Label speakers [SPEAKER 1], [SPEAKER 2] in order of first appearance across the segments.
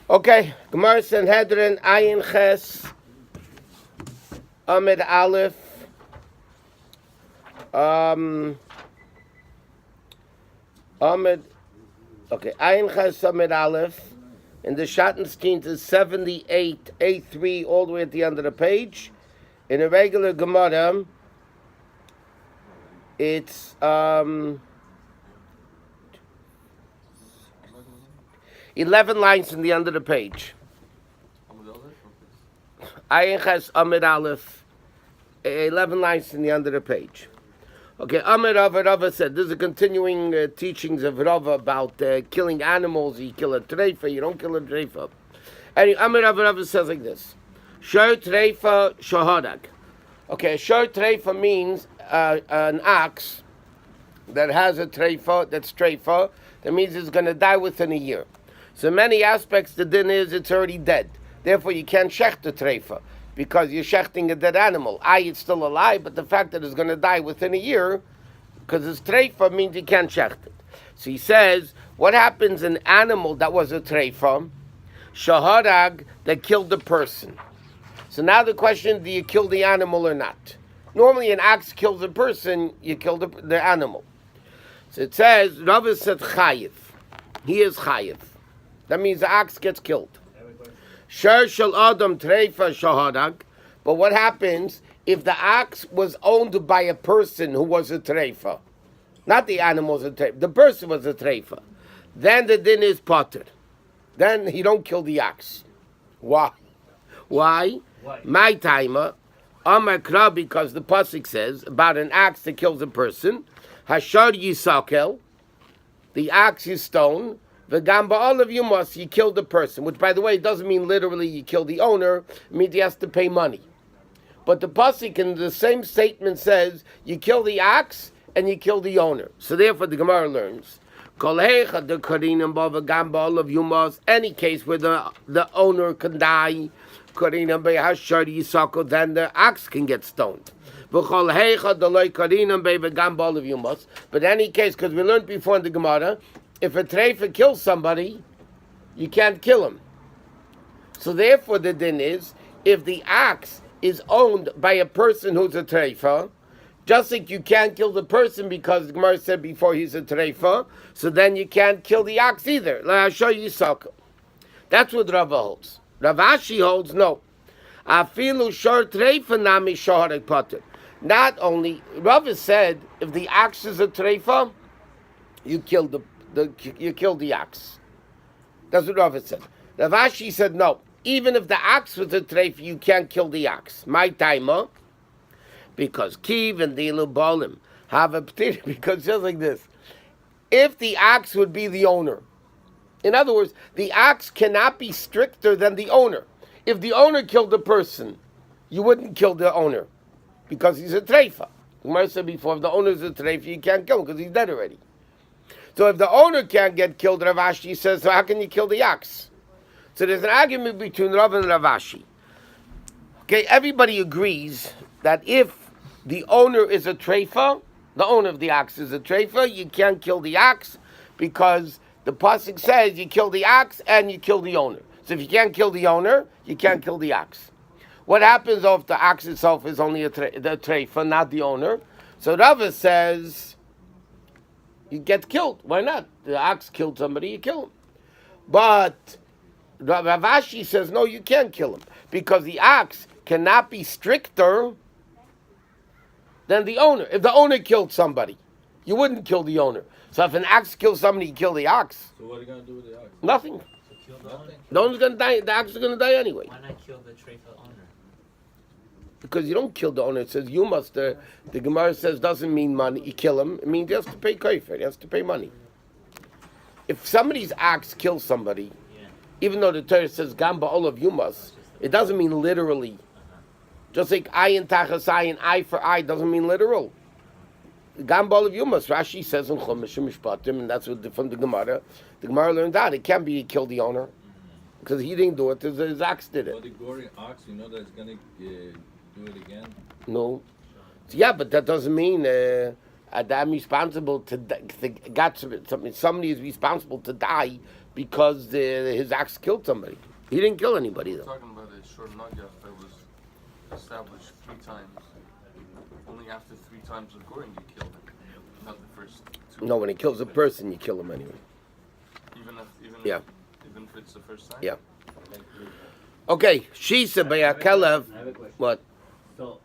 [SPEAKER 1] Okay, Gemara Sanhedrin Ch Amid Aleph. Amid. Okay, Ch Amid Aleph. In the Schattenstein is 78, A3, all the way at the end of the page. In a regular Gemara, it's 11 lines in the end of the page. Ayin Ches Amid Aleph, 11 lines in the end of the page. Okay, Amid Rava said, this is a continuing teachings of Rava about killing animals. You kill a treifa, you don't kill a treifa. And Amid Rava says like this: Shor treifa shahadak. Okay, shor treifa means an ox that has a treifa, that's treifa, that means it's going to die within a year. So many aspects, the din is it's already dead. Therefore, you can't shecht the treifa because you're shechting a dead animal. It's still alive, but the fact that it's going to die within a year, because it's treifa, means you can't shecht it. So he says, what happens in an animal that was a treifa? Shaharag, that killed the person. So now the question, do you kill the animal or not? Normally an ox kills a person, you kill the animal. So it says, Rabbi said chayiv. He is chayiv. That means the ox gets killed. Shar shel adam treifa shahadag. But what happens if the ox was owned by a person who was a treifa? Not the animal was a treifa. The person was a treifa. Then the din is potter. Then he don't kill the ox. Why? My timer, Amar Kra, because the pasuk says about an ox that kills a person. Hashar yisakel, the ox you stone. V'gam ba'alav yumas, you kill the person. Which, by the way, doesn't mean literally you kill the owner. It means he has to pay money. But the pasuk in the same statement says you kill the ox and you kill the owner. So therefore, the Gemara learns any case where the owner can die, then the ox can get stoned. But any case, because we learned before in the Gemara, if a treifa kills somebody, you can't kill him. So therefore the din is, if the ox is owned by a person who's a treifa, just like you can't kill the person because the Gemara said before he's a treifa, so then you can't kill the ox either. I'll show you something. That's what Rava holds. Rav Ashi holds no. Afilu shor treifa nami shoharek potter. Not only, Rava said, if the ox is a treifa, you kill the ox. That's what Rava said. Rav Ashi said no. Even if the ox was a treifa, you can't kill the ox. My timer, because kiv and the bolim have a ptir. Because just like this, if the ox would be the owner, in other words, the ox cannot be stricter than the owner. If the owner killed the person, you wouldn't kill the owner because he's a treifa. The Gemara said before, if the owner is a treifa, you can't kill him because he's dead already. So if the owner can't get killed, Rav Ashi says, so how can you kill the ox? So there's an argument between Rav and Rav Ashi. Okay, everybody agrees that if the owner is a treifa, the owner of the ox is a treifa, you can't kill the ox because the pasuk says you kill the ox and you kill the owner. So if you can't kill the owner, you can't kill the ox. What happens if the ox itself is only the treifa, not the owner? So Rava says, you get killed. Why not? The ox killed somebody, you kill him. But Rav Ashi says, no, you can't kill him because the ox cannot be stricter than the owner. If the owner killed somebody, you wouldn't kill the owner. So if an ox kills somebody, you kill the ox.
[SPEAKER 2] So what are you going to do with the ox?
[SPEAKER 1] Nothing.
[SPEAKER 2] So kill the owner?
[SPEAKER 1] The owner's going to die. The ox is going to die anyway.
[SPEAKER 3] Why not kill the treifa owner?
[SPEAKER 1] Because you don't kill the owner. It says you must. The Gemara says doesn't mean money. You kill him. It means he has to pay kaifer. He has to pay money. If somebody's ox kills somebody, even though the Torah says gamba olav you must, it doesn't mean literally. Just like ayin tachas ayin, eye for eye, doesn't mean literal. Gamba olav you must. Rashi says in Chumash Mishpatim, and that's what from the Gemara. The Gemara learned that it can't be he killed the owner because he didn't do it. His ox did it.
[SPEAKER 2] But the gory ox, you know that it's going to do it again?
[SPEAKER 1] No. Yeah, but that doesn't mean that I'm responsible to God. Somebody is responsible to die because his axe killed somebody. He didn't kill anybody
[SPEAKER 3] We're
[SPEAKER 1] though.
[SPEAKER 3] talking about a short nugget that was established 3 times. Only after 3 times of goring you killed him, not the first 2.
[SPEAKER 1] No, when he kills a person, you kill him anyway.
[SPEAKER 3] Even
[SPEAKER 1] Yeah.
[SPEAKER 3] if it's the first time.
[SPEAKER 1] Yeah. Okay, she said by
[SPEAKER 4] I have a question.
[SPEAKER 1] What?
[SPEAKER 4] So,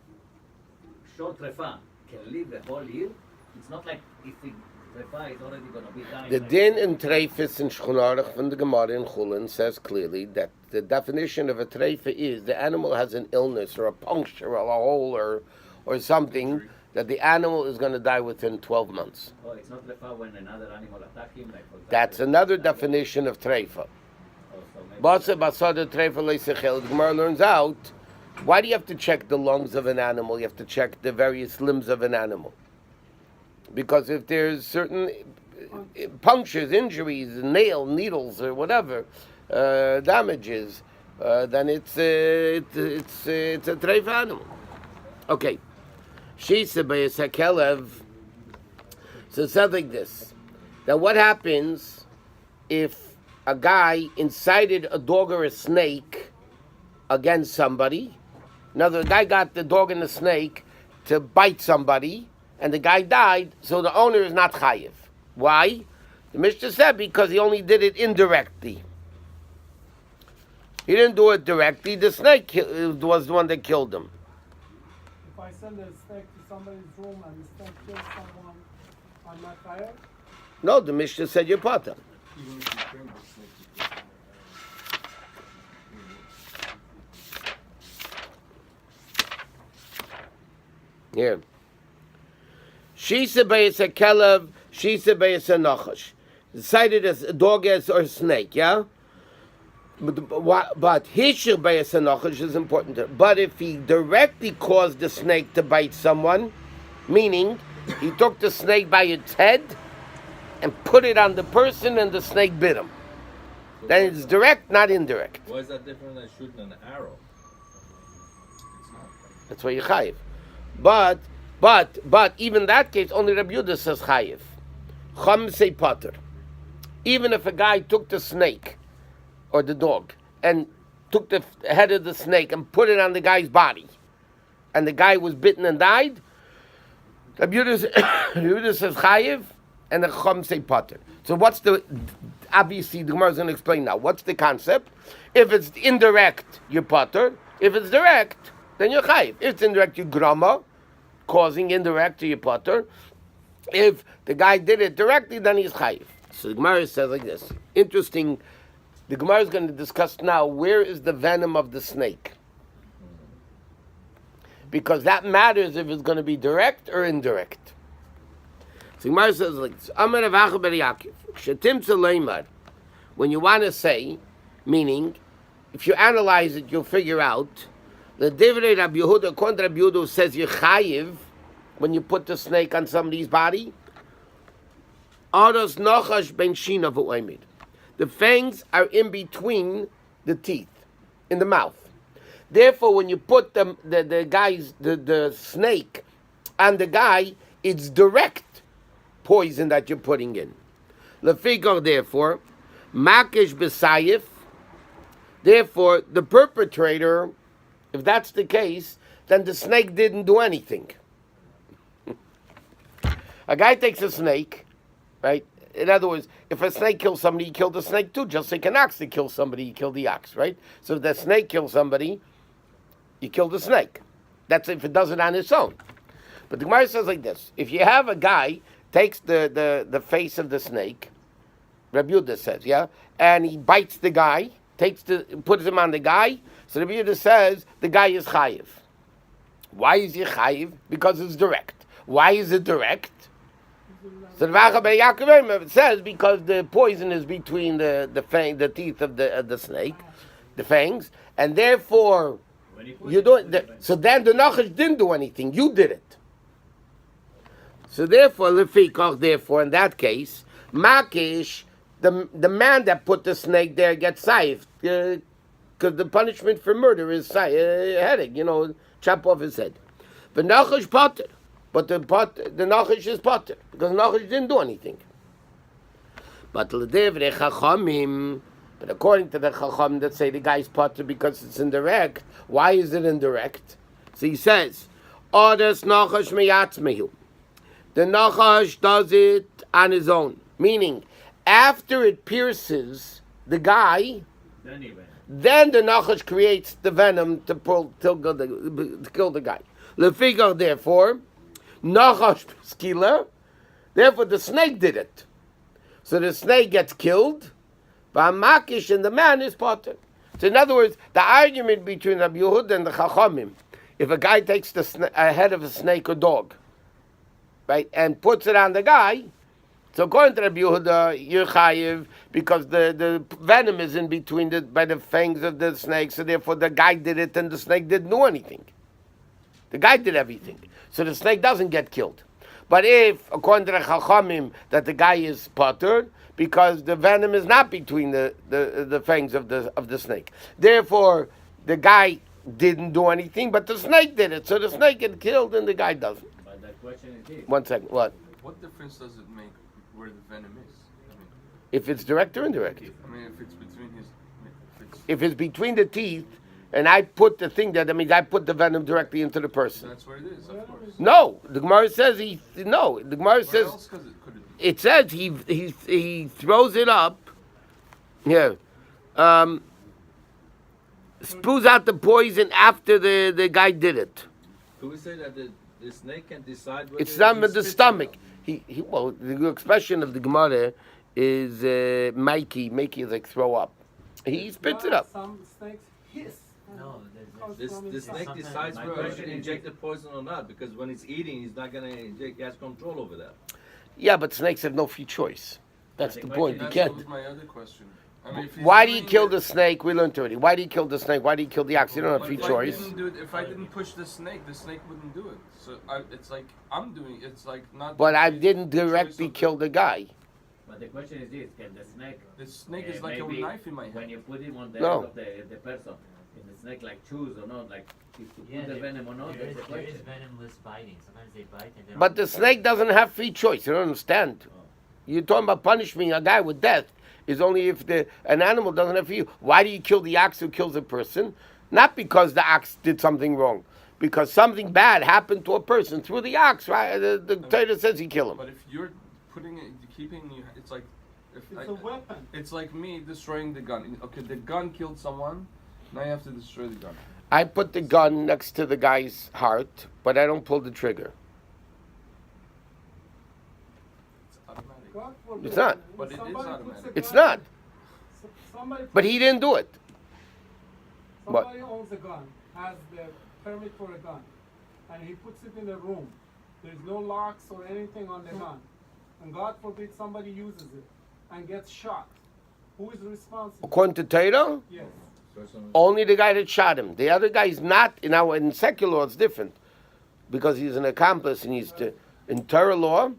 [SPEAKER 4] short trefa can live the whole year? It's not like if the trefa is already going to be dying.
[SPEAKER 1] The din in treifis and shchunarach from the Gemara in Chulin says clearly that the definition of a treifa is the animal has an illness or a puncture or a hole or something that the animal is going to die within 12 months.
[SPEAKER 4] Oh, it's not trefa when another animal attacks him? Like, for example,
[SPEAKER 1] That's another definition of treifa.
[SPEAKER 4] Oh, so maybe-
[SPEAKER 1] Basa basada treifa leisechel. The Gemara learns out, why do you have to check the lungs of an animal? You have to check the various limbs of an animal. Because if there's certain punctures, injuries, needles, or whatever, damages, then it's a treif animal. Okay. She said by a sakelev. So it says like this. Now what happens if a guy incited a dog or a snake against somebody? Now the guy got the dog and the snake to bite somebody, and the guy died, so the owner is not chayiv. Why? The Mishnah said because he only did it indirectly. He didn't do it directly. The snake was the one that killed him.
[SPEAKER 5] If I send a snake to somebody's room and the snake kills someone, I'm not fired?
[SPEAKER 1] No, the Mishnah said you're potter.
[SPEAKER 3] Even if you bring the snake to kill someone.
[SPEAKER 1] Here. Shisa bayis a kelev, shisa bayis a nachash. Decided as a dog or a snake, yeah? But hishir bayis a nachash is important. But if he directly caused the snake to bite someone, meaning he took the snake by its head and put it on the person and the snake bit him, then it's direct, not indirect.
[SPEAKER 2] Why is that different than shooting an arrow?
[SPEAKER 3] It's not.
[SPEAKER 1] That's why you chayiv. But even that case, only Rabbi Yehuda says chayiv. Chum say potter. Even if a guy took the snake or the dog and took the head of the snake and put it on the guy's body, and the guy was bitten and died, Rabbi Yehuda says chayiv, and the Chum say potter. So what's the? Obviously, the Gemara is going to explain now. What's the concept? If it's indirect, you're potter. If it's direct, then you're chayiv. If it's indirect, you're grama, causing indirect to your potter. If the guy did it directly, then he's chayiv. So the Gemara says like this. Interesting. The Gemara is going to discuss now where is the venom of the snake, because that matters if it's going to be direct or indirect. So the Gemara says like this. Amar Rav Acha bar Yaakov, Shetimtza leimar, when you want to say, meaning, if you analyze it, you'll figure out the divrei Rabbi Yehuda, according to Rabbi Yehuda, says you're chayiv when you put the snake on somebody's body. Aros nachash ben shina v'oimid. The fangs are in between the teeth, in the mouth. Therefore, when you put the snake on the guy, it's direct poison that you're putting in. Lefikar, therefore, makish b'sayif. Therefore, the perpetrator, if that's the case, then the snake didn't do anything. A guy takes a snake, right? In other words, if a snake kills somebody, he killed the snake too. Just like an ox that kills somebody, he killed the ox, right? So if the snake kills somebody, you kill the snake. That's if it does it on its own. But the Gemara says like this. If you have a guy takes the face of the snake, Rabbi Yehuda says, yeah, and he bites the guy, puts him on the guy, so Rabbi Yehuda says the guy is chayiv. Why is he chayiv? Because it's direct. Why is it direct? So the Rav Acha bar Yaakov says because the poison is between the teeth of the snake, the fangs, and therefore you do it. So then the nachash didn't do anything. You did it. So therefore, therefore, in that case, makish, the man that put the snake there gets saved, because the punishment for murder is headache. Chop off his head. But nachash potter. But the nachash is potter because nachash didn't do anything. But l'divrei chachamim, but according to the chacham that say the guy's potter because it's indirect, why is it indirect? So he says, Odes nachash meyatzmehu. The nachash does it on his own. Meaning, after it pierces the guy, then the nachash creates the venom to kill the guy. Lefigar, therefore, nachash skila, therefore the snake did it. So the snake gets killed, V'amakish, and the man is potter. So in other words, the argument between Rabbi Yehuda and the Chachamim, if a guy takes a head of a snake or dog, right, and puts it on the guy, so according to Rabbi Yehuda, you're chayiv because the venom is in between by the fangs of the snake, so therefore the guy did it and the snake didn't do anything. The guy did everything. So the snake doesn't get killed. But if, according to the Chachamim, that the guy is potter, because the venom is not between the fangs of the snake. Therefore, the guy didn't do anything, but the snake did it. So the snake get killed and the guy doesn't.
[SPEAKER 4] But the question is this.
[SPEAKER 1] 1 second, what?
[SPEAKER 3] What difference does it make where the venom is? I mean,
[SPEAKER 1] If it's direct or indirect?
[SPEAKER 3] I mean, if it's between his,
[SPEAKER 1] If it's between the teeth, and I put the thing there, that means I put the venom directly into the person.
[SPEAKER 3] that's where it is, of course.
[SPEAKER 1] No, the Gemara says The Gemara
[SPEAKER 3] Where
[SPEAKER 1] says
[SPEAKER 3] else could it be?
[SPEAKER 1] it says he throws it up. Here, spews out the poison after the guy did it.
[SPEAKER 2] Could we say that the snake can decide whether
[SPEAKER 1] It's not
[SPEAKER 2] he
[SPEAKER 1] with the
[SPEAKER 2] spits it
[SPEAKER 1] stomach.
[SPEAKER 2] out?
[SPEAKER 1] Well, the expression of the Gemara is Mikey. Mikey is like throw up. He spits it up.
[SPEAKER 5] Some snakes hiss.
[SPEAKER 6] No,
[SPEAKER 5] Comes
[SPEAKER 2] This
[SPEAKER 5] from
[SPEAKER 2] the
[SPEAKER 5] inside.
[SPEAKER 2] snake
[SPEAKER 6] Sometimes
[SPEAKER 2] decides
[SPEAKER 6] my
[SPEAKER 2] whether
[SPEAKER 6] question
[SPEAKER 2] to
[SPEAKER 6] is
[SPEAKER 2] inject the poison or not, because when it's eating, he's not going to inject. He has control over that.
[SPEAKER 1] Yeah, but snakes have no free choice. That's the point. You
[SPEAKER 3] That's
[SPEAKER 1] can't.
[SPEAKER 3] what was my other question. I mean, if he's
[SPEAKER 1] Why do you
[SPEAKER 3] doing
[SPEAKER 1] kill
[SPEAKER 3] it-
[SPEAKER 1] the snake? We learned already. Why do you kill the snake? Why do you kill the ox? You don't have free
[SPEAKER 3] If I
[SPEAKER 1] choice.
[SPEAKER 3] didn't do it, if I didn't push the snake wouldn't do it. So it's like I'm doing. It's like not.
[SPEAKER 1] But I
[SPEAKER 3] the
[SPEAKER 1] didn't
[SPEAKER 3] choice
[SPEAKER 1] directly
[SPEAKER 3] of
[SPEAKER 1] kill the guy.
[SPEAKER 4] But the question is this: can the snake?
[SPEAKER 3] The snake is like a
[SPEAKER 4] maybe
[SPEAKER 3] knife in my
[SPEAKER 4] When
[SPEAKER 3] hand.
[SPEAKER 4] you put him on the
[SPEAKER 1] No.
[SPEAKER 4] head of the person, can the snake like choose or not? Like if to
[SPEAKER 6] Yeah,
[SPEAKER 4] put the
[SPEAKER 6] there-
[SPEAKER 4] venom or not?
[SPEAKER 6] there
[SPEAKER 4] That's
[SPEAKER 6] is,
[SPEAKER 4] the
[SPEAKER 6] there is
[SPEAKER 4] question.
[SPEAKER 6] venomless biting. Sometimes they bite and they
[SPEAKER 1] But the snake doesn't have free choice. You don't understand. You're talking about punishing a guy with death is only if an animal doesn't have free. Why do you kill the ox who kills a person? Not because the ox did something wrong. Because something bad happened to a person through the ox, right? The Torah says you kill him.
[SPEAKER 3] But if you're putting it, keeping you, it's like. If
[SPEAKER 5] It's a weapon.
[SPEAKER 3] It's like me destroying the gun. Okay, the gun killed someone. Now you have to destroy the gun.
[SPEAKER 1] I put the gun next to the guy's heart, but I don't pull the trigger.
[SPEAKER 3] It's automatic.
[SPEAKER 5] God forbid.
[SPEAKER 1] It's not.
[SPEAKER 3] But it is
[SPEAKER 5] Somebody puts a
[SPEAKER 3] automatic.
[SPEAKER 1] It's
[SPEAKER 5] gun-
[SPEAKER 1] not.
[SPEAKER 5] Somebody,
[SPEAKER 1] But he didn't do it. What?
[SPEAKER 5] somebody owns a gun, has the permit for a gun, and he puts it in a room. There's no locks or anything on the gun. And God forbid somebody uses it and gets shot. Who is responsible?
[SPEAKER 1] According to Torah,
[SPEAKER 5] Yes.
[SPEAKER 1] only the guy that shot him. The other guy is not. Now in secular law, it's different because he's an accomplice and he's in Torah law.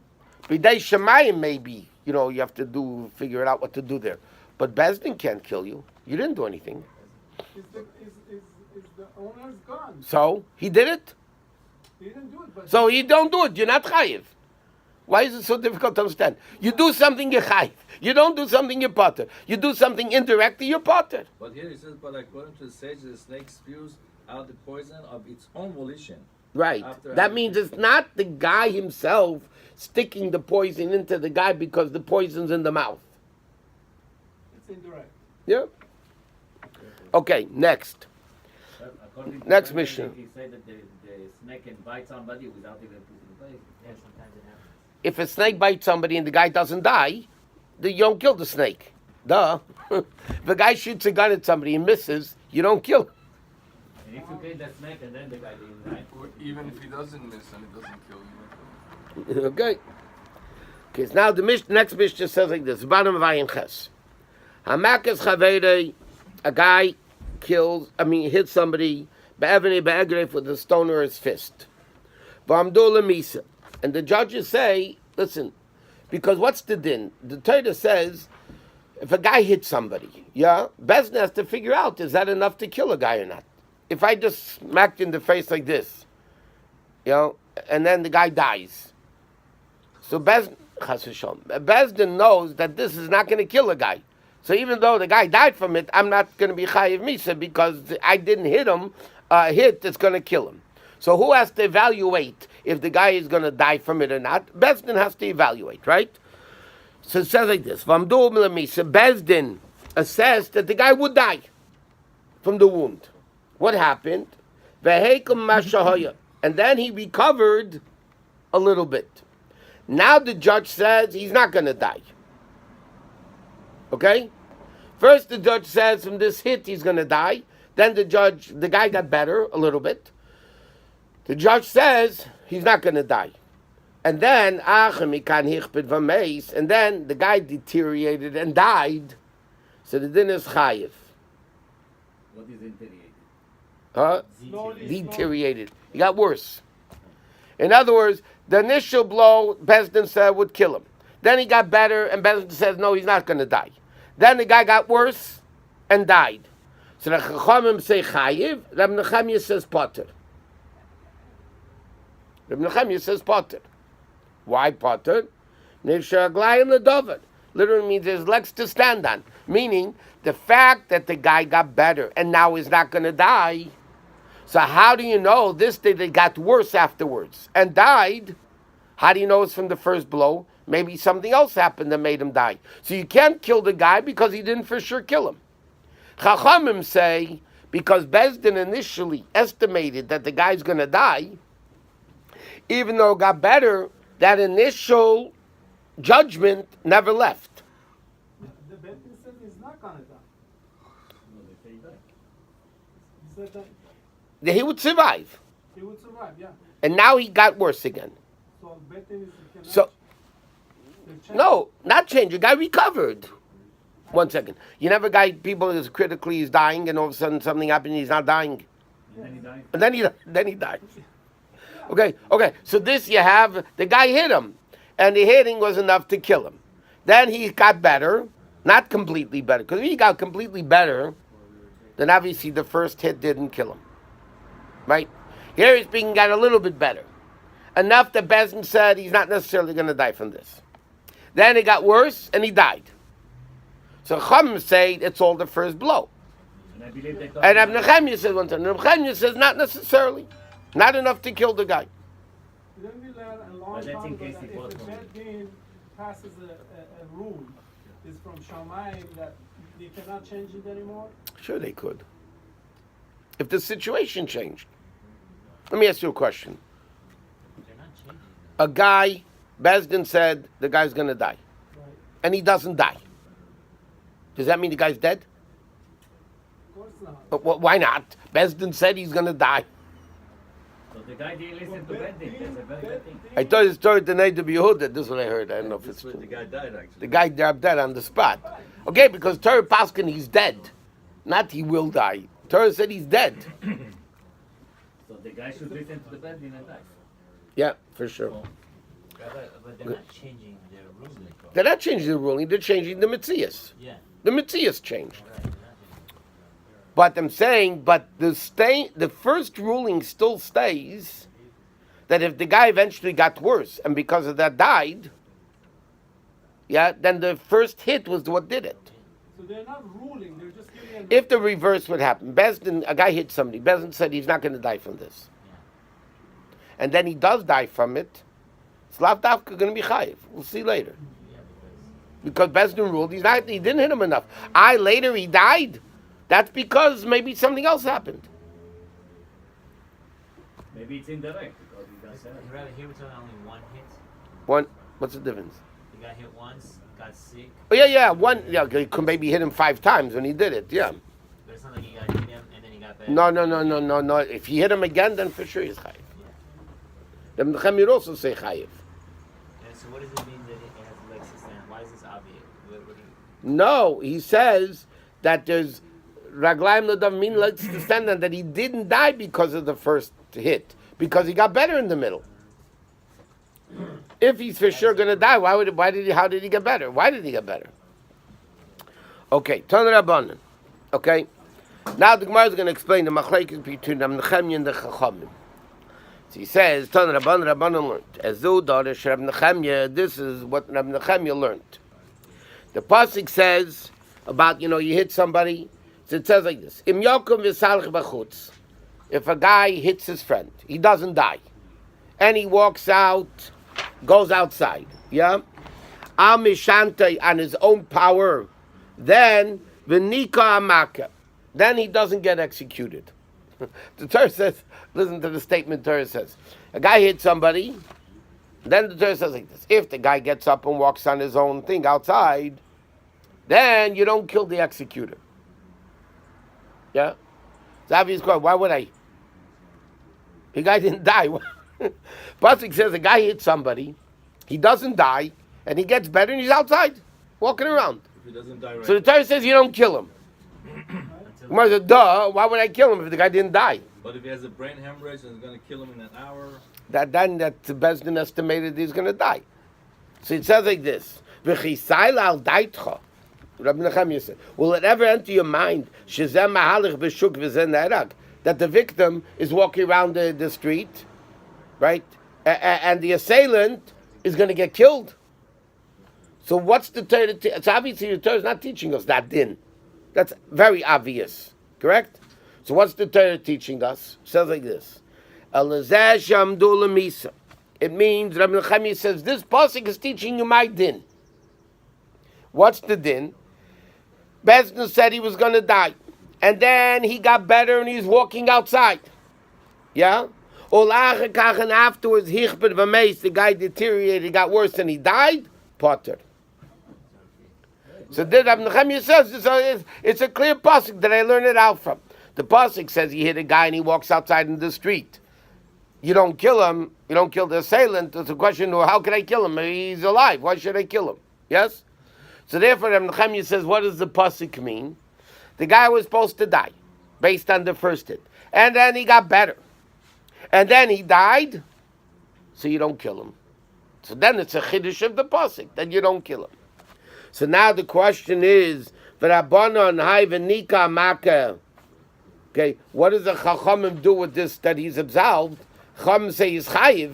[SPEAKER 1] B'day Shemayim maybe you have to figure it out what to do there. But Bezdin can't kill you. You didn't do anything.
[SPEAKER 5] Is the owner's gun.
[SPEAKER 1] So he did it.
[SPEAKER 5] He didn't do it, but
[SPEAKER 1] So you don't do it. You're not chayiv. Why is it so difficult to understand? You do something, you're chayiv. You don't do something, you're potter. You do something indirectly, you're potter.
[SPEAKER 2] But here it says, but according to the sage, the snake spews out the poison of its own volition.
[SPEAKER 1] Right.
[SPEAKER 2] After
[SPEAKER 1] That
[SPEAKER 2] having
[SPEAKER 1] means
[SPEAKER 2] been
[SPEAKER 1] it's not the guy himself sticking the poison into the guy because the poison's in the mouth.
[SPEAKER 5] it's indirect.
[SPEAKER 1] Yeah. Okay, next.
[SPEAKER 4] According to
[SPEAKER 1] Next
[SPEAKER 4] Rabbi,
[SPEAKER 1] mission.
[SPEAKER 4] He said that the snake can bite somebody without even putting poison.
[SPEAKER 6] Yeah, sometimes it happens.
[SPEAKER 1] If a snake bites somebody and the guy doesn't die, then you don't kill the snake. Duh. If a guy shoots a gun at somebody and misses, you don't kill him.
[SPEAKER 4] And if you kill the snake and then the guy didn't die.
[SPEAKER 3] Or even if he doesn't miss and it doesn't kill you.
[SPEAKER 1] Okay. Okay, so now the next Mishnah says like this. Bottom of Ayin Ches. Hamakas Chaveirei, a guy hits somebody, be'evnei be'egref with a stone or his fist. V'amdu lemisa. And the judges say, listen, because what's the din? The Torah says, if a guy hits somebody, Bezdin has to figure out, is that enough to kill a guy or not? If I just smacked you in the face like this, and then the guy dies. So Bezdin, Chas v'shalom. Bezdin knows that this is not going to kill a guy. So even though the guy died from it, I'm not going to be chayiv misa because I didn't hit him. Hit that's going to kill him. So who has to evaluate if the guy is going to die from it or not? Bezdin has to evaluate, right? So it says like this: V'amdu misa. Bezdin assessed that the guy would die from the wound. What happened? V'heikum mashahaya, and then he recovered a little bit. Now the judge says he's not going to die. Okay? First the judge says from this hit he's going to die. Then the guy got better a little bit. The judge says he's not going to die. And then, and then the guy deteriorated and died. So the din is chayiv.
[SPEAKER 4] What is deteriorated?
[SPEAKER 1] Deteriorated. He got worse. In other words, the initial blow, Bezdin said, would kill him. Then he got better, and Bezdin says, no, he's not going to die. Then the guy got worse and died. So the Chachamim say chayiv, Rabbi Nechemia says potter. Rabbi Nechemia says potter. Why potter? Literally means there's legs to stand on. Meaning, the fact that the guy got better and now is not going to die. So how do you know this day they got worse afterwards and died? How do you know it's from the first blow? Maybe something else happened that made him die. So you can't kill the guy because he didn't for sure kill him. Chachamim say, because Bezdin initially estimated that the guy's going to die, even though it got better, that initial judgment never left.
[SPEAKER 5] The Bezdin said he's not going to die.
[SPEAKER 4] No, they say that.
[SPEAKER 5] He said that
[SPEAKER 1] That he would survive.
[SPEAKER 5] he would survive, yeah.
[SPEAKER 1] And now he got worse again.
[SPEAKER 5] So Bezdin is
[SPEAKER 1] So,
[SPEAKER 5] they change-
[SPEAKER 1] no, not change. The guy recovered. 1 second. You never got people is critically he's dying and all of a sudden something happened and he's not dying.
[SPEAKER 4] And then he died.
[SPEAKER 1] And then he died. Okay. So this you have, the guy hit him. And the hitting was enough to kill him. Then he got better. Not completely better. Because if he got completely better, then obviously the first hit didn't kill him. Right? Here he's being got a little bit better. Enough that Bezdin said he's not necessarily going to die from this. Then it got worse and he died. So Chum say it's all the first blow.
[SPEAKER 4] And I believe they thought.
[SPEAKER 1] And Rabbi Nechemia says one time. Rabbi Nechemia says not necessarily. Not enough to kill the guy.
[SPEAKER 5] Then we learn a long
[SPEAKER 4] But that's
[SPEAKER 5] time
[SPEAKER 4] in
[SPEAKER 5] ago
[SPEAKER 4] case
[SPEAKER 5] that
[SPEAKER 4] he
[SPEAKER 5] if
[SPEAKER 4] fought
[SPEAKER 5] the
[SPEAKER 4] from it.
[SPEAKER 5] Bezdin passes a rule, is from Shamayim that you cannot change it anymore.
[SPEAKER 1] Sure they could. If the situation changed. Let me ask you a question.
[SPEAKER 6] They're not changing.
[SPEAKER 1] A guy, Bezdin said the guy's going to die.
[SPEAKER 5] Right.
[SPEAKER 1] And he doesn't die. Does that mean the guy's dead?
[SPEAKER 5] Of course not.
[SPEAKER 1] Why not? Bezdin said he's going to die.
[SPEAKER 4] So the guy didn't listen to Bezdin. That's a very good thing.
[SPEAKER 1] I thought it's story tonight to be Yehuda. This is what I heard. I don't know if it's
[SPEAKER 2] This is
[SPEAKER 1] true.
[SPEAKER 2] where the guy died, actually.
[SPEAKER 1] The guy dropped dead on the spot. Okay, because Torah Paskin, he's dead. Not he will die. Torah said he's dead.
[SPEAKER 4] So the guy should listen to the Bezdin and die.
[SPEAKER 1] Yeah, for sure.
[SPEAKER 6] But they're not changing their ruling.
[SPEAKER 1] They're not changing the ruling, they're changing the Metzias.
[SPEAKER 6] Yeah.
[SPEAKER 1] The Metzias changed.
[SPEAKER 6] Right. They're not changing.
[SPEAKER 1] But I'm saying, the first ruling still stays that if the guy eventually got worse and because of that died, yeah, then the first hit was what did it.
[SPEAKER 5] So they're not ruling, they're just giving an
[SPEAKER 1] If the reverse would happen, Bezdin, a guy hit somebody, Bezdin said he's not going to die from this. And then he does die from it, it's lav dafka going to be chayiv. We'll see later. Because Bezdin ruled he didn't hit him enough. Later he died. That's because maybe something else happened.
[SPEAKER 4] Maybe it's indirect because he does that.
[SPEAKER 6] Rabbi, here we're talking only one hit.
[SPEAKER 1] What's the difference?
[SPEAKER 6] He got hit once, got sick,
[SPEAKER 1] Oh yeah, he could maybe hit him 5 times when he did it, yeah.
[SPEAKER 6] but it's not like he got hit him and then he got better.
[SPEAKER 1] No. If he hit him again, then for sure he's chayiv. The Nechemia also say chayiv.
[SPEAKER 6] And so what does it mean that it has legs to stand? Why is this obvious?
[SPEAKER 1] No, he says that there's raglaim l'dav mean legs to stand on, that he didn't die because of the first hit, because he got better in the middle. If he's for sure going to die, how did he get better? Why did he get better? Okay, Tan Rabbanan. Okay, now the Gemara is going to explain the machlekes between the Nechemia and the Chachamim. So he says, Rabban learned. Ezu Dorish Reb Nechemya, this is what Reb Nechemya learned. The pasuk says about, you hit somebody. So it says like this: Im Yokum v'salch b'chutz. If a guy hits his friend, he doesn't die, and he walks out, goes outside, yeah, al mishante on his own power, then v'nika amaka, then he doesn't get executed. The Torah says, listen to the statement. Torah says, a guy hit somebody. Then the Torah says like this: if the guy gets up and walks on his own thing outside, then you don't kill the executor. Yeah, it's obvious. Why would I? The guy didn't die. Pasuk says a guy hit somebody, he doesn't die, and he gets better, and he's outside walking around.
[SPEAKER 2] If he doesn't die right.
[SPEAKER 1] So the Torah says you don't kill him. Gemara says, duh, why would I kill him if the guy didn't die?
[SPEAKER 2] But if he has a brain hemorrhage and it's going to kill him in an hour.
[SPEAKER 1] That the Bezdin estimated he's going to die. So it says like this: V'chisail al daitcha. Rabbi Nechemya said, will it ever enter your mind that the victim is walking around the street, right? And the assailant is going to get killed? So what's the Torah? It's obviously the Torah is not teaching us that din. That's very obvious, correct? So what's the Torah teaching us? It says like this: it means, Rabbi Nechemya says, this pasuk is teaching you my din. What's the din? Bezdin said he was going to die, and then he got better and he's walking outside. Yeah? And afterwards, the guy deteriorated, got worse, and he died. Potter. So then Rabbi Nechemya says it's a clear pasuk that I learned it out from. The pasuk says he hit a guy and he walks outside in the street. You don't kill him. You don't kill the assailant. It's a question of how can I kill him? He's alive. Why should I kill him? Yes? So therefore, Rabbi Nechemya says, what does the pasuk mean? The guy was supposed to die, based on the first hit. And then he got better. And then he died, so you don't kill him. So then it's a chiddush of the pasuk, that you don't kill him. So now the question is, V'rabbanon hai v'nika maka. Okay, what does the Chachamim do with this, that he's absolved? Chachamim say he's chayiv.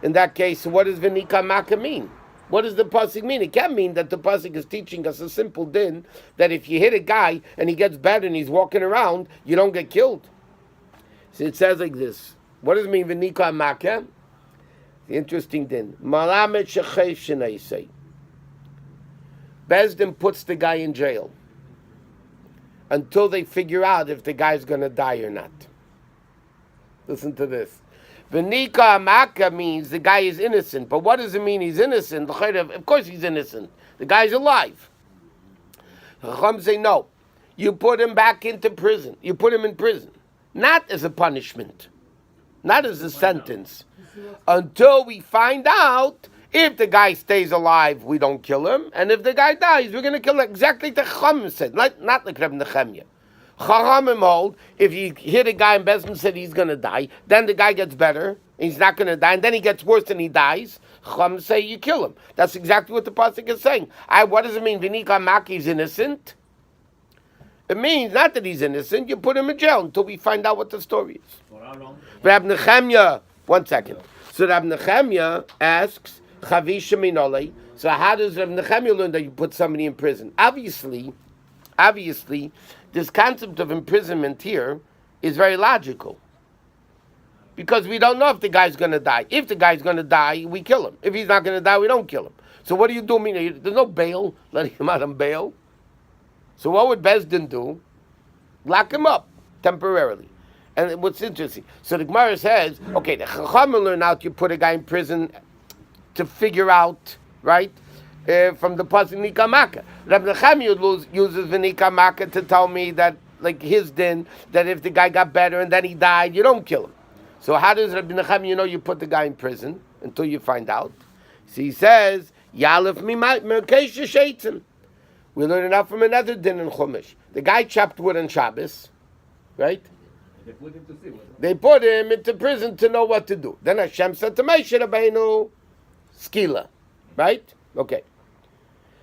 [SPEAKER 1] In that case, what does v'nika maka mean? What does the pasuk mean? It can't mean that the pasuk is teaching us a simple din that if you hit a guy and he gets better and he's walking around, you don't get killed. So it says like this. What does it mean, v'nika maka? The interesting din. Malamet shechesh shenei say. Bezdin puts the guy in jail until they figure out if the guy's going to die or not. Listen to this. V'nika amaka means the guy is innocent. But what does it mean he's innocent? Of course he's innocent. The guy's alive. Chacham say no. You put him back into prison. You put him in prison. Not as a punishment. Not as a sentence. Until we find out if the guy stays alive, we don't kill him. And if the guy dies, we're going to kill him. Exactly like the Chacham said. Not like Rabbi Nechemya. Chachamim hold, if you hit a guy and Bezdin said he's going to die, then the guy gets better, he's not going to die, and then he gets worse and he dies, Chachamim say you kill him. That's exactly what the pasuk is saying. What does it mean? V'nika maki is innocent? It means not that he's innocent, you put him in jail until we find out what the story is.
[SPEAKER 4] For how long?
[SPEAKER 1] Rabbi Nechemya, 1 second. So Rabbi Nechemya asks, Chavisha minole, so how does Rabbi Nechemya learn that you put somebody in prison? Obviously, this concept of imprisonment here is very logical. Because we don't know if the guy's going to die. If the guy's going to die, we kill him. If he's not going to die, we don't kill him. So what do you do? I mean, there's no bail, letting him out on bail. So what would Bezdin do? Lock him up temporarily. And what's interesting, so the Gemara says, okay, the Chachamim learn out you put a guy in prison to figure out, right? From the pasuk Nika Maka. Rabbi Nechemya uses V'nika Maka to tell me that, like his din, that if the guy got better and then he died, you don't kill him. So how does Rabbi Nechemya know you put the guy in prison until you find out? So he says, Yalef Mimai Merkesh Sheitzim. We learn it out from another din in Chumash. The guy chopped wood on Shabbos, right?
[SPEAKER 4] They put him to see what.
[SPEAKER 1] They put him into prison to know what to do. Then Hashem said to Moshe Rabbeinu, Skila, right? Okay.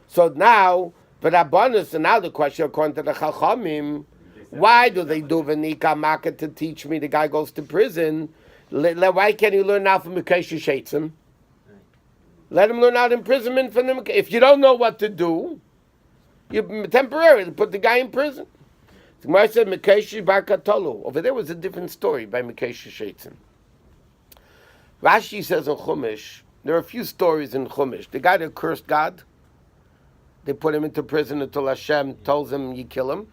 [SPEAKER 1] So now, for Rabbanus, and now the question according to the Chachamim, why do they do V'nika Maka to teach me the guy goes to prison? Why can't you learn now from Mekaysh Sheitzim? Let him learn out imprisonment from them. If you don't know what to do, you temporarily put the guy in prison. The Gemara said Mekaysh Bar Katolu. Over there was a different story by Mekaysh Sheitzim. Rashi says in Chumash, there are a few stories in Chumash. The guy that cursed God, they put him into prison until Hashem tells him you kill him.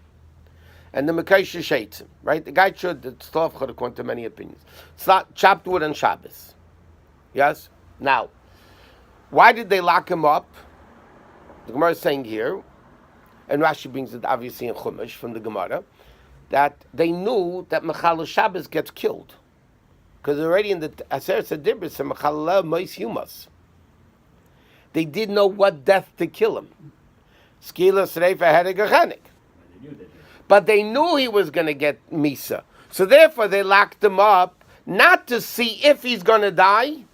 [SPEAKER 1] And the Mekaysh Sheitzim, right? The guy should, it's tough according to many opinions. Chopped wood on Shabbos. Yes? Now, why did they lock him up? The Gemara is saying here, and Rashi brings it obviously in Chumash from the Gemara, that they knew that Mechal Shabbos gets killed. Because already in the Aseret Sedibris, Mechal Mois Yumas. They didn't know what death to kill him. Skila Sreifa had a Gechanik. But they knew he was going to get Misa. So therefore they locked him up, not to see if he's going to die,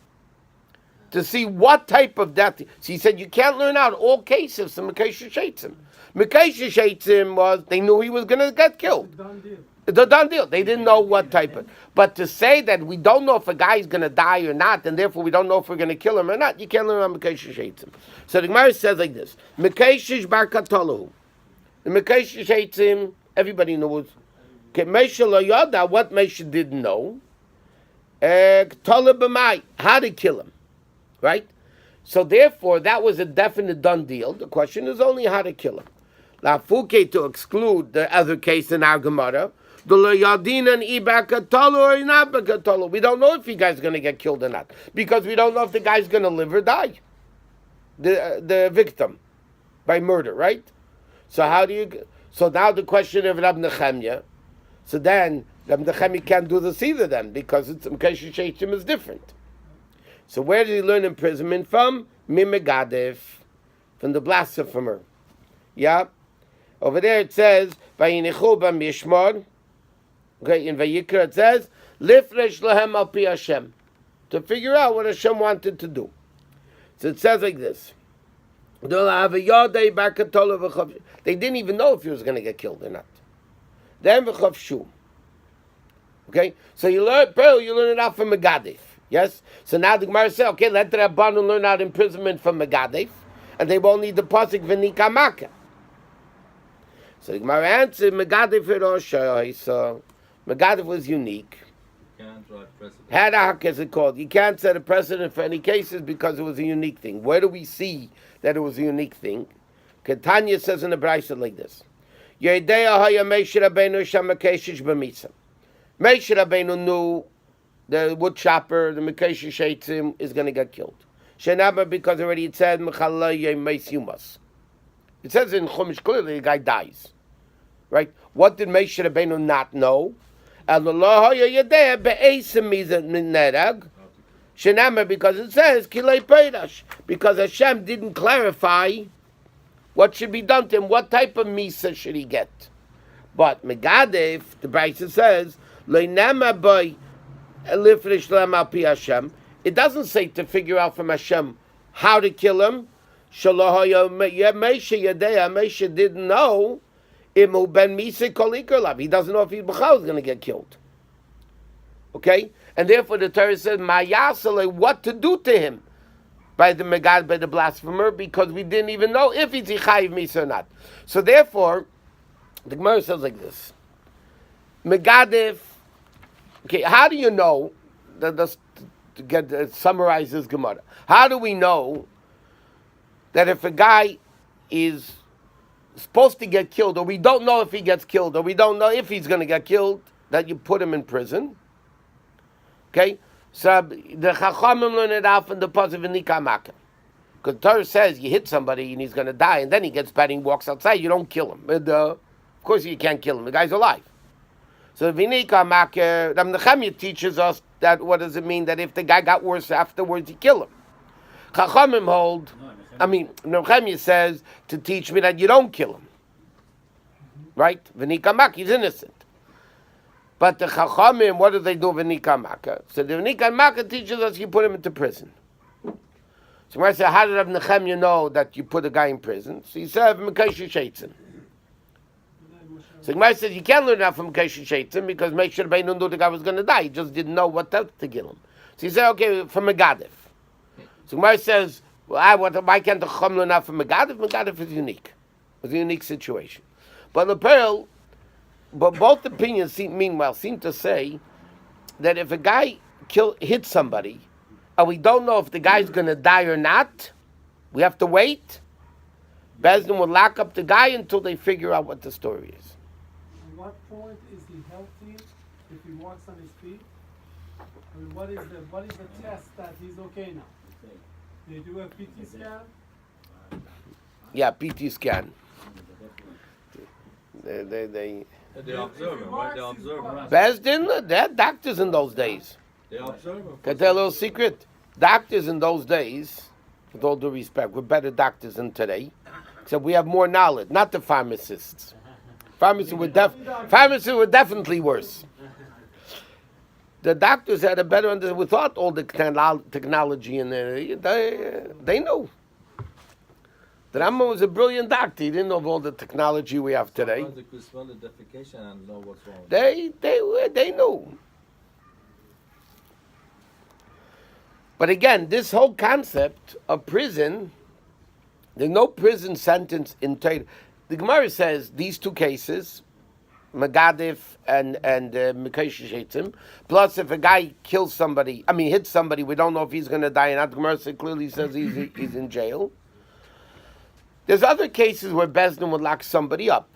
[SPEAKER 1] to see what type of death. So he said, you can't learn out all cases from Mekaysh Sheitzim. Mekaysh Sheitzim was, they knew he was going to get killed.
[SPEAKER 5] Done deal.
[SPEAKER 1] The done deal. They didn't know what type of. But to say that we don't know if a guy is going to die or not, and therefore we don't know if we're going to kill him or not, you can't learn on Mekaysh Sheitzim. So the Gemara says like this: Mekaysh Bar Katolu. The Mekaysh Sheitzim, everybody knows. Mesha lo yada, what Mesha didn't know. Ktola b'mai, how to kill him, right? So therefore, that was a definite done deal. The question is only how to kill him. Lafuke, to exclude the other case in our Gemara. We don't know if the guy's going to get killed or not, because we don't know if the guy's going to live or die. The victim by murder, right? So how do you? So now the question of Rab Nechemya. So then Rab Nechemya can't do this either then, because it's Mekaysh Sheitzim is different. So where did he learn imprisonment from? Mimegadev, from the blasphemer. Yeah. Over there it says, Vayinichu b'mishmar. Okay, in Vayikra it says, Lifresh lahem al pi Hashem, to figure out what Hashem wanted to do. So it says like this. They didn't even know if he was going to get killed or not. Then v'chavshu. Okay, so you learn it out from Megadef. Yes? So now the Gemara says, okay, let the Rabbanon learn out imprisonment from Megadef, and they won't need the pasuk v'nika maka. So the Gemara answered, Megadef so Megadef was unique. Had a hak, as it called. You can't set a precedent for any cases because it was a unique thing. Where do we see that it was a unique thing? Ketanya says in the Brisa like this: Moshe Rabbeinu knew the wood chopper, the Mekaysh Sheitzim, is going to get killed. Shenaba, because already it said Yumas. It says in Chumash clearly the guy dies. Right? What did Moshe Rabbeinu not know? Shenama, because it says Kilei Peidash, because Hashem didn't clarify what should be done to him, what type of Misa should he get. But Megadef, the Brisa says, it doesn't say to figure out from Hashem how to kill him. Mesha didn't know he doesn't know if he's going to get killed. Okay? And therefore the Torah says, what to do to him by the Megad, by the blasphemer, because we didn't even know if he's Chayiv Misa or not. So therefore, the Gemara says like this. Megadef, okay, how do you know, summarize this Gemara, how do we know that if a guy is supposed to get killed, or we don't know if he gets killed, or we don't know if he's going to get killed, that you put him in prison? Okay? So the Chachamim learn it out from the positive in Nikamaka. Because the Torah says you hit somebody and he's going to die, and then he gets bad and he walks outside, you don't kill him. And, of course you can't kill him, the guy's alive. So V'nikamaka, Rab Nechemya teaches us that, what does it mean? That if the guy got worse afterwards, you kill him. Chachamim hold, Nechemya says to teach me that you don't kill him. Right? V'nikamak, he's innocent. But the Chachamim, what do they do v'nikamaka? So the v'nikamaka teaches us you put him into prison. So when I say, how did Rab Nechemya know that you put a guy in prison? So he said, Mekaysh Sheitzim. So Gemara says you can't learn that from Mekayshel Shaitim because Moshe Rabbeinu knew the guy was going to die. He just didn't know what else to give him. So he said, okay, from Megadif. So Gemara says, well, why can't the Chacham learn that from Megadif? Megadif is unique. It's a unique situation. But the Pearl, but both opinions seem to say that if a guy hits somebody, and we don't know if the guy's going to die or not, we have to wait. Bezdin will lock up the guy until they figure out what the story is.
[SPEAKER 5] At what point is he healthy if he walks on his feet? I mean, what is the test that he's okay now? They do a PT scan?
[SPEAKER 1] Yeah, PT scan. They
[SPEAKER 2] They observe him, right? They observe him.
[SPEAKER 1] Bezdin, they had doctors in those days.
[SPEAKER 2] They observe him.
[SPEAKER 1] Can I tell you a little secret? Doctors in those days, with all due respect, were better doctors than today. Except we have more knowledge, not the pharmacists. Pharmacists were definitely worse. The doctors had a better understanding without all the technology in there. They knew. The Rambam was a brilliant doctor. He didn't know of all the technology we have today.
[SPEAKER 2] Sometimes they could smell the defecation and know what's wrong.
[SPEAKER 1] They knew. But again, this whole concept of prison, there's no prison sentence in Torah. The Gemara says these two cases, Megadif and Mekayshel Shaitim, plus if a guy kills somebody, hits somebody, we don't know if he's going to die or not. The Gemara clearly says he's in jail. There's other cases where Bezdin would lock somebody up,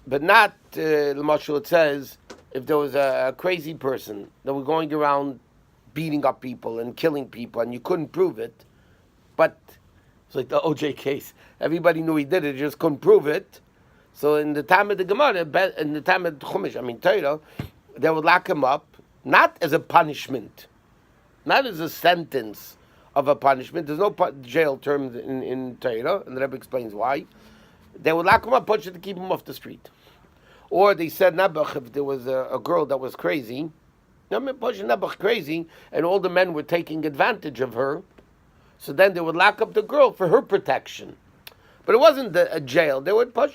[SPEAKER 1] but not, L'mashal, it says, if there was a crazy person that was going around beating up people and killing people and you couldn't prove it, but it's like the OJ case. Everybody knew he did it, just couldn't prove it. So in the time of the Gemara, in the time of the Chumash, Torah, they would lock him up, not as a punishment, not as a sentence of a punishment. There's no jail term in Torah, and the Rebbe explains why. They would lock him up, to keep him off the street. Or they said Nebuch, if there was a girl that was crazy, Nebuch crazy, and all the men were taking advantage of her, so then they would lock up the girl for her protection. But it wasn't a jail. They would push